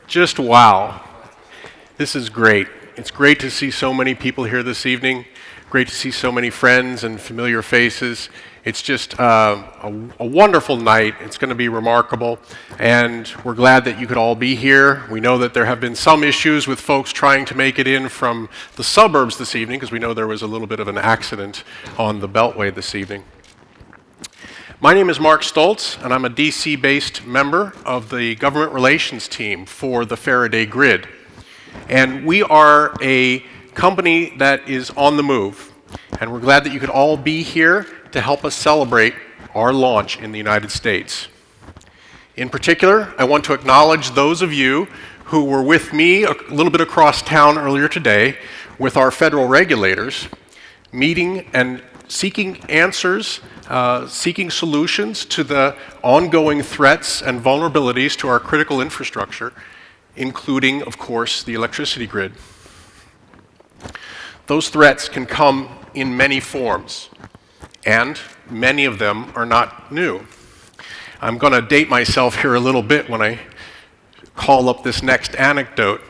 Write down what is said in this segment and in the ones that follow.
Just wow. This is great. It's great to see so many people here this evening. Great to see so many friends and familiar faces. It's just a wonderful night. It's going to be remarkable. And we're glad that you could all be here. We know that there have been some issues with folks trying to make it in from the suburbs this evening, because we know there was a little bit of an accident on the Beltway this evening. My name is Mark Stultz, and I'm a DC-based member of the government relations team for the Faraday Grid. And we are a company that is on the move, and we're glad that you could all be here to help us celebrate our launch in the United States. In particular, I want to acknowledge those of you who were with me a little bit across town earlier today with our federal regulators, meeting and seeking answers, seeking solutions to the ongoing threats and vulnerabilities to our critical infrastructure, including, of course, the electricity grid. Those threats can come in many forms, and many of them are not new. I'm going to date myself here a little bit when I call up this next anecdote,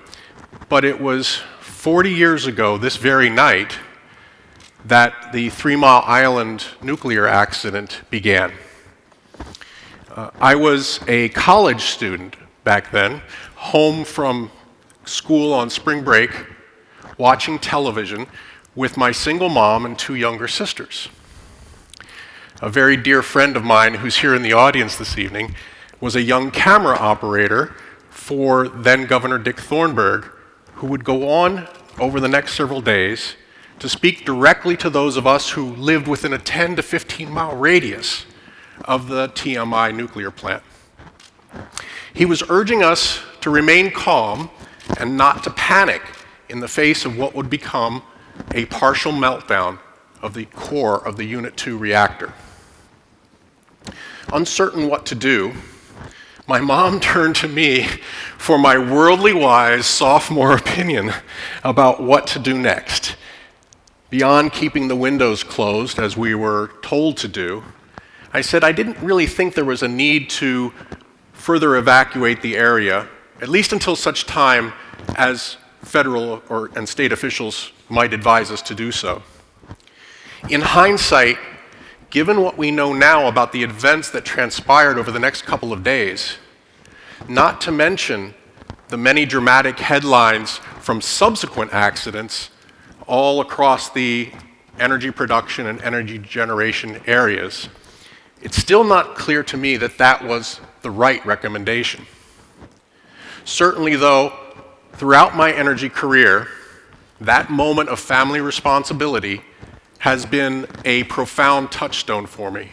but it was 40 years ago this very night that the 3 Mile Island nuclear accident began. I was a college student back then, home from school on spring break, watching television with my single mom and 2 younger sisters. A very dear friend of mine who's here in the audience this evening was a young camera operator for then Governor Dick Thornburgh, who would go on over the next several days to speak directly to those of us who lived within a 10 to 15 mile radius of the TMI nuclear plant. He was urging us to remain calm and not to panic in the face of what would become a partial meltdown of the core of the Unit 2 reactor. Uncertain what to do, my mom turned to me for my worldly wise sophomore opinion about what to do next. Beyond keeping the windows closed, as we were told to do, I said I didn't really think there was a need to further evacuate the area, at least until such time as federal and state officials might advise us to do so. In hindsight, given what we know now about the events that transpired over the next couple of days, not to mention the many dramatic headlines from subsequent accidents all across the energy production and energy generation areas, it's still not clear to me that that was the right recommendation. Certainly, though, throughout my energy career, that moment of family responsibility has been a profound touchstone for me.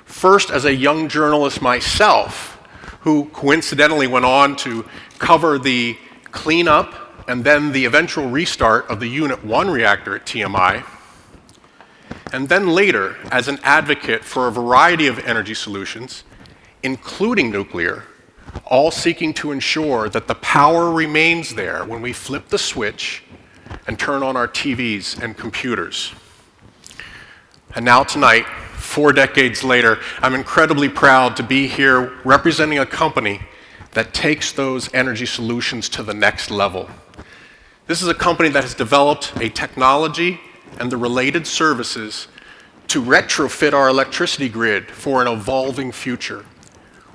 First, as a young journalist myself, who coincidentally went on to cover the cleanup and then the eventual restart of the Unit 1 reactor at TMI, and then later as an advocate for a variety of energy solutions, including nuclear, all seeking to ensure that the power remains there when we flip the switch and turn on our TVs and computers. And now tonight, 4 decades later, I'm incredibly proud to be here representing a company that takes those energy solutions to the next level. This is a company that has developed a technology and the related services to retrofit our electricity grid for an evolving future,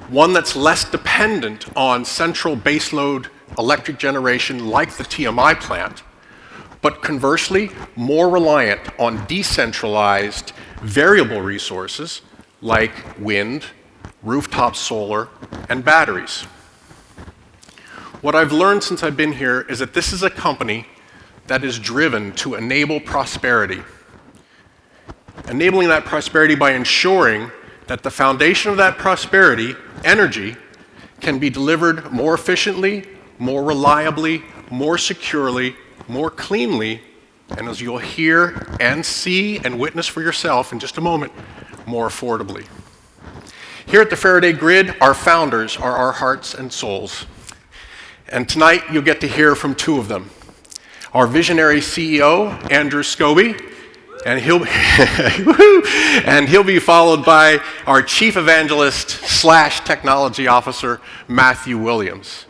one that's less dependent on central baseload electric generation like the TMI plant, but conversely, more reliant on decentralized variable resources like wind, rooftop solar, and batteries. What I've learned since I've been here is that this is a company that is driven to enable prosperity. Enabling that prosperity by ensuring that the foundation of that prosperity, energy, can be delivered more efficiently, more reliably, more securely, more cleanly, and as you'll hear and see and witness for yourself in just a moment, more affordably. Here at the Faraday Grid, our founders are our hearts and souls. And tonight, you'll get to hear from 2 of them. Our visionary CEO, Andrew Scobie, and he'll be followed by our chief evangelist / technology officer, Matthew Williams.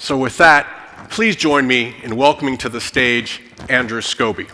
So with that, please join me in welcoming to the stage Andrew Scobie.